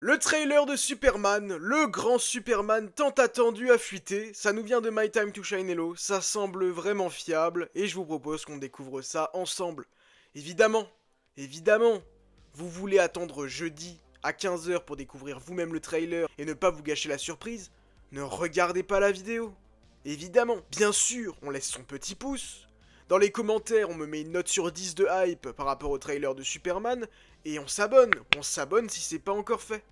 Le trailer de Superman, le grand Superman tant attendu a fuité, ça nous vient de My Time to Shine Hello, ça semble vraiment fiable et je vous propose qu'on découvre ça ensemble. Évidemment, évidemment, vous voulez attendre jeudi à 15 h pour découvrir vous-même le trailer et ne pas vous gâcher la surprise? Ne regardez pas la vidéo. Évidemment, bien sûr, on laisse son petit pouce. Dans les commentaires, on me met une note sur 10 de hype par rapport au trailer de Superman, et on s'abonne si c'est pas encore fait.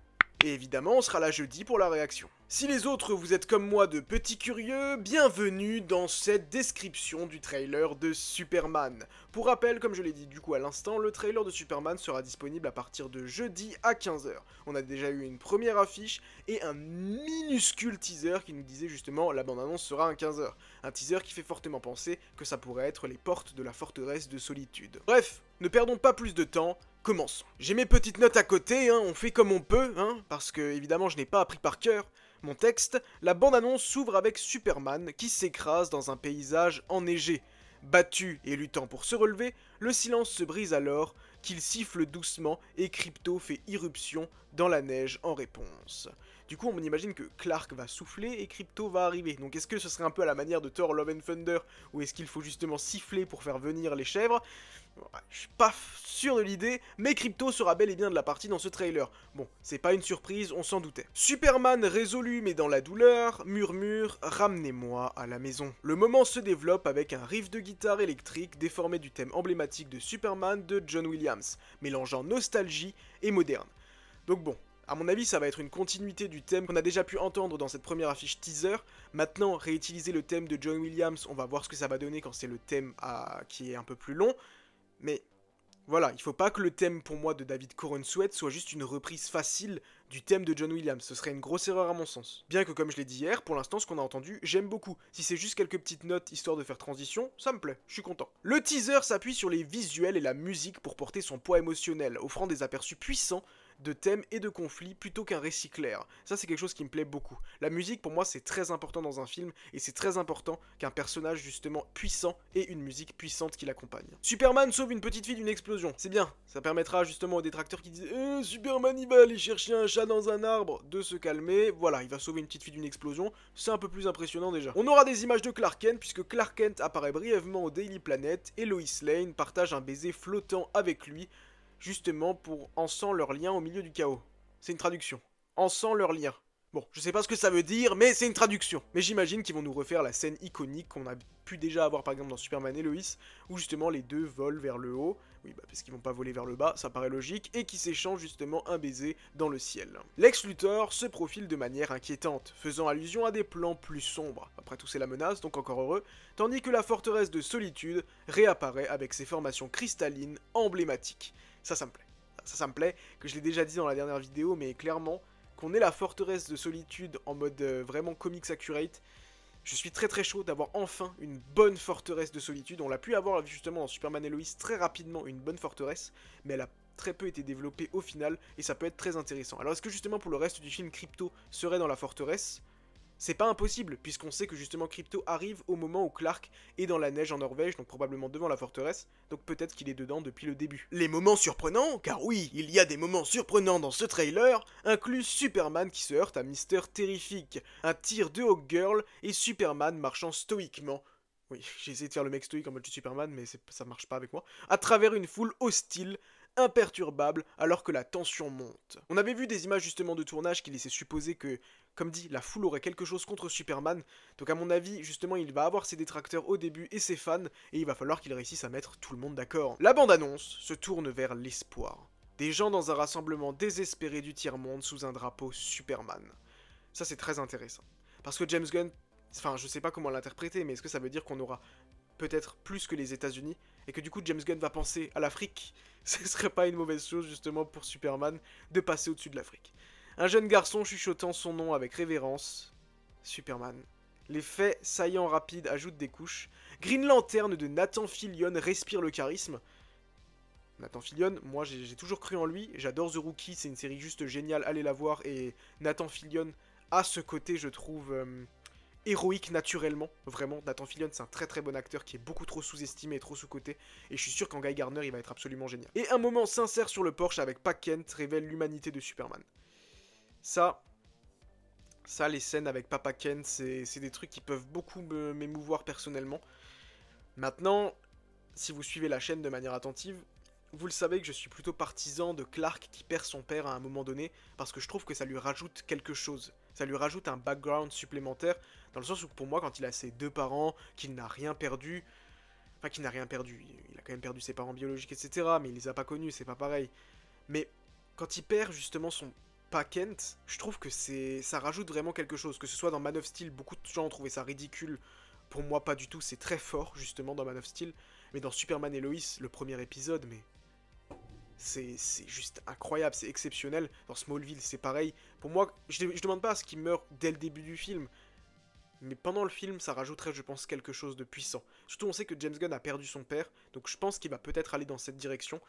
Et évidemment, on sera là jeudi pour la réaction. Si les autres, vous êtes comme moi de petits curieux, bienvenue dans cette description du trailer de Superman. Pour rappel, comme je l'ai dit du coup à l'instant, le trailer de Superman sera disponible à partir de jeudi à 15 h. On a déjà eu une première affiche et un minuscule teaser qui nous disait justement la bande-annonce sera à 15 h. Un teaser qui fait fortement penser que ça pourrait être les portes de la forteresse de solitude. Bref, ne perdons pas plus de temps, commençons. J'ai mes petites notes à côté, on fait comme on peut, parce que évidemment je n'ai pas appris par cœur. Mon texte, la bande-annonce s'ouvre avec Superman qui s'écrase dans un paysage enneigé. Battu et luttant pour se relever, le silence se brise alors qu'il siffle doucement et Krypto fait irruption dans la neige en réponse. Du coup, on imagine que Clark va souffler et Krypto va arriver. Donc est-ce que ce serait un peu à la manière de Thor Love and Thunder, ou est-ce qu'il faut justement siffler pour faire venir les chèvres? Je suis pas sûr de l'idée, mais Krypto sera bel et bien de la partie dans ce trailer. Bon, c'est pas une surprise, on s'en doutait. Superman résolu mais dans la douleur, murmure « Ramenez-moi à la maison ». Le moment se développe avec un riff de guitare électrique déformé du thème emblématique de Superman de John Williams, mélangeant nostalgie et moderne. Donc bon, à mon avis, ça va être une continuité du thème qu'on a déjà pu entendre dans cette première affiche teaser. Maintenant, réutiliser le thème de John Williams, on va voir ce que ça va donner quand c'est le thème qui est un peu plus long. Mais voilà, il faut pas que le thème pour moi de David Corenswet soit juste une reprise facile du thème de John Williams, ce serait une grosse erreur à mon sens. Bien que comme je l'ai dit hier, pour l'instant ce qu'on a entendu, j'aime beaucoup. Si c'est juste quelques petites notes histoire de faire transition, ça me plaît, je suis content. Le teaser s'appuie sur les visuels et la musique pour porter son poids émotionnel, offrant des aperçus puissants de thèmes et de conflits plutôt qu'un récit clair. Ça c'est quelque chose qui me plaît beaucoup. La musique pour moi c'est très important dans un film et c'est très important qu'un personnage justement puissant ait une musique puissante qui l'accompagne. Superman sauve une petite fille d'une explosion, c'est bien, ça permettra justement aux détracteurs qui disent Superman il va aller chercher un chat dans un arbre de se calmer, voilà il va sauver une petite fille d'une explosion, c'est un peu plus impressionnant déjà. On aura des images de Clark Kent puisque Clark Kent apparaît brièvement au Daily Planet et Lois Lane partage un baiser flottant avec lui justement pour en sent leur lien au milieu du chaos. C'est une traduction. En sent leur lien. Bon, je sais pas ce que ça veut dire, mais c'est une traduction. Mais j'imagine qu'ils vont nous refaire la scène iconique qu'on a pu déjà avoir par exemple dans Superman et Lois, où justement les deux volent vers le haut, oui bah parce qu'ils vont pas voler vers le bas, ça paraît logique, et qui s'échangent justement un baiser dans le ciel. Lex Luthor se profile de manière inquiétante, faisant allusion à des plans plus sombres. Après tout c'est la menace, donc encore heureux, tandis que la forteresse de solitude réapparaît avec ses formations cristallines emblématiques. Ça me plaît. Ça me plaît, que je l'ai déjà dit dans la dernière vidéo, mais clairement, qu'on ait la forteresse de solitude en mode vraiment comics accurate, je suis très très chaud d'avoir enfin une bonne forteresse de solitude. On l'a pu avoir justement dans Superman et Lois très rapidement, une bonne forteresse, mais elle a très peu été développée au final, et ça peut être très intéressant. Alors est-ce que justement pour le reste du film, Krypto serait dans la forteresse ? C'est pas impossible, puisqu'on sait que justement Krypto arrive au moment où Clark est dans la neige en Norvège, donc probablement devant la forteresse, donc peut-être qu'il est dedans depuis le début. Les moments surprenants, car oui, il y a des moments surprenants dans ce trailer, incluent Superman qui se heurte à Mister Terrific, un tir de Hawkgirl et Superman marchant stoïquement. Oui, j'ai essayé de faire le mec stoïque en mode Superman, mais ça marche pas avec moi. À travers une foule hostile, imperturbable, alors que la tension monte. On avait vu des images justement de tournage qui laissaient supposer que, comme dit, la foule aurait quelque chose contre Superman, donc à mon avis, justement, il va avoir ses détracteurs au début et ses fans, et il va falloir qu'il réussisse à mettre tout le monde d'accord. La bande-annonce se tourne vers l'espoir. Des gens dans un rassemblement désespéré du tiers-monde sous un drapeau Superman. Ça c'est très intéressant. Parce que James Gunn, enfin je sais pas comment l'interpréter, mais est-ce que ça veut dire qu'on aura peut-être plus que les États-Unis, et que du coup James Gunn va penser à l'Afrique? Ce serait pas une mauvaise chose justement pour Superman de passer au-dessus de l'Afrique. Un jeune garçon chuchotant son nom avec révérence, Superman. Les faits saillants rapides ajoutent des couches. Green Lantern de Nathan Fillion respire le charisme. Nathan Fillion, moi j'ai toujours cru en lui, j'adore The Rookie, c'est une série juste géniale, allez la voir, et Nathan Fillion a ce côté je trouve héroïque naturellement, vraiment. Nathan Fillion c'est un très très bon acteur qui est beaucoup trop sous-estimé et trop sous-coté, et je suis sûr qu'en Guy Gardner il va être absolument génial. Et un moment sincère sur le porche avec Pac Kent révèle l'humanité de Superman. Ça, les scènes avec Papa Kent, c'est des trucs qui peuvent beaucoup m'émouvoir personnellement. Maintenant, si vous suivez la chaîne de manière attentive, vous le savez que je suis plutôt partisan de Clark qui perd son père à un moment donné, parce que je trouve que ça lui rajoute quelque chose. Ça lui rajoute un background supplémentaire, dans le sens où pour moi, quand il a ses deux parents, qu'il n'a rien perdu, enfin qu'il n'a rien perdu, il a quand même perdu ses parents biologiques, etc., mais il les a pas connus, c'est pas pareil. Mais quand il perd justement son pas Kent, je trouve que ça rajoute vraiment quelque chose. Que ce soit dans Man of Steel, beaucoup de gens ont trouvé ça ridicule. Pour moi, pas du tout. C'est très fort, justement, dans Man of Steel. Mais dans Superman et Lois, le premier épisode, mais c'est juste incroyable, c'est exceptionnel. Dans Smallville, c'est pareil. Pour moi, je demande pas à ce qu'il meure dès le début du film. Mais pendant le film, ça rajouterait, je pense, quelque chose de puissant. Surtout, on sait que James Gunn a perdu son père. Donc je pense qu'il va peut-être aller dans cette direction.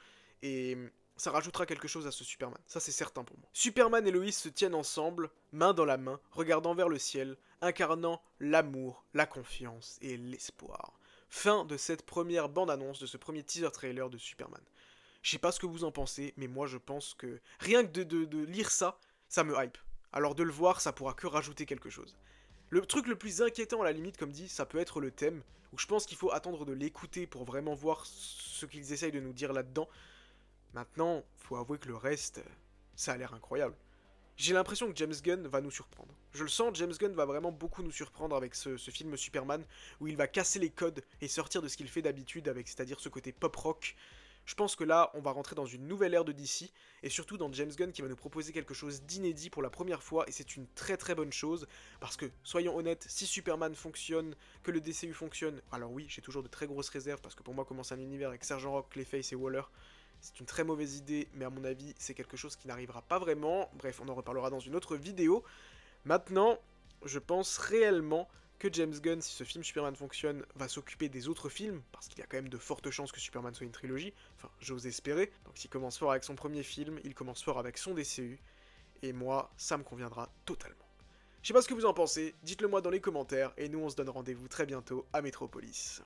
Et ça rajoutera quelque chose à ce Superman. Ça, c'est certain pour moi. Superman et Lois se tiennent ensemble, main dans la main, regardant vers le ciel, incarnant l'amour, la confiance et l'espoir. Fin de cette première bande-annonce, de ce premier teaser trailer de Superman. Je sais pas ce que vous en pensez, mais moi je pense que rien que de lire ça, ça me hype. Alors de le voir, ça pourra que rajouter quelque chose. Le truc le plus inquiétant à la limite, comme dit, ça peut être le thème, où je pense qu'il faut attendre de l'écouter pour vraiment voir ce qu'ils essayent de nous dire là-dedans. Maintenant, faut avouer que le reste, ça a l'air incroyable. J'ai l'impression que James Gunn va nous surprendre. Je le sens, James Gunn va vraiment beaucoup nous surprendre avec ce film Superman, où il va casser les codes et sortir de ce qu'il fait d'habitude, avec c'est-à-dire ce côté pop-rock. Je pense que là, on va rentrer dans une nouvelle ère de DC, et surtout dans James Gunn qui va nous proposer quelque chose d'inédit pour la première fois, et c'est une très très bonne chose, parce que, soyons honnêtes, si Superman fonctionne, que le DCU fonctionne, alors oui, j'ai toujours de très grosses réserves, parce que pour moi, commencer un univers avec Sergent Rock, Clayface et Waller, c'est une très mauvaise idée, mais à mon avis, c'est quelque chose qui n'arrivera pas vraiment. Bref, on en reparlera dans une autre vidéo. Maintenant, je pense réellement que James Gunn, si ce film Superman fonctionne, va s'occuper des autres films, parce qu'il y a quand même de fortes chances que Superman soit une trilogie, enfin, j'ose espérer. Donc s'il commence fort avec son premier film, il commence fort avec son DCU, et moi, ça me conviendra totalement. Je sais pas ce que vous en pensez, dites-le moi dans les commentaires, et nous on se donne rendez-vous très bientôt à Metropolis.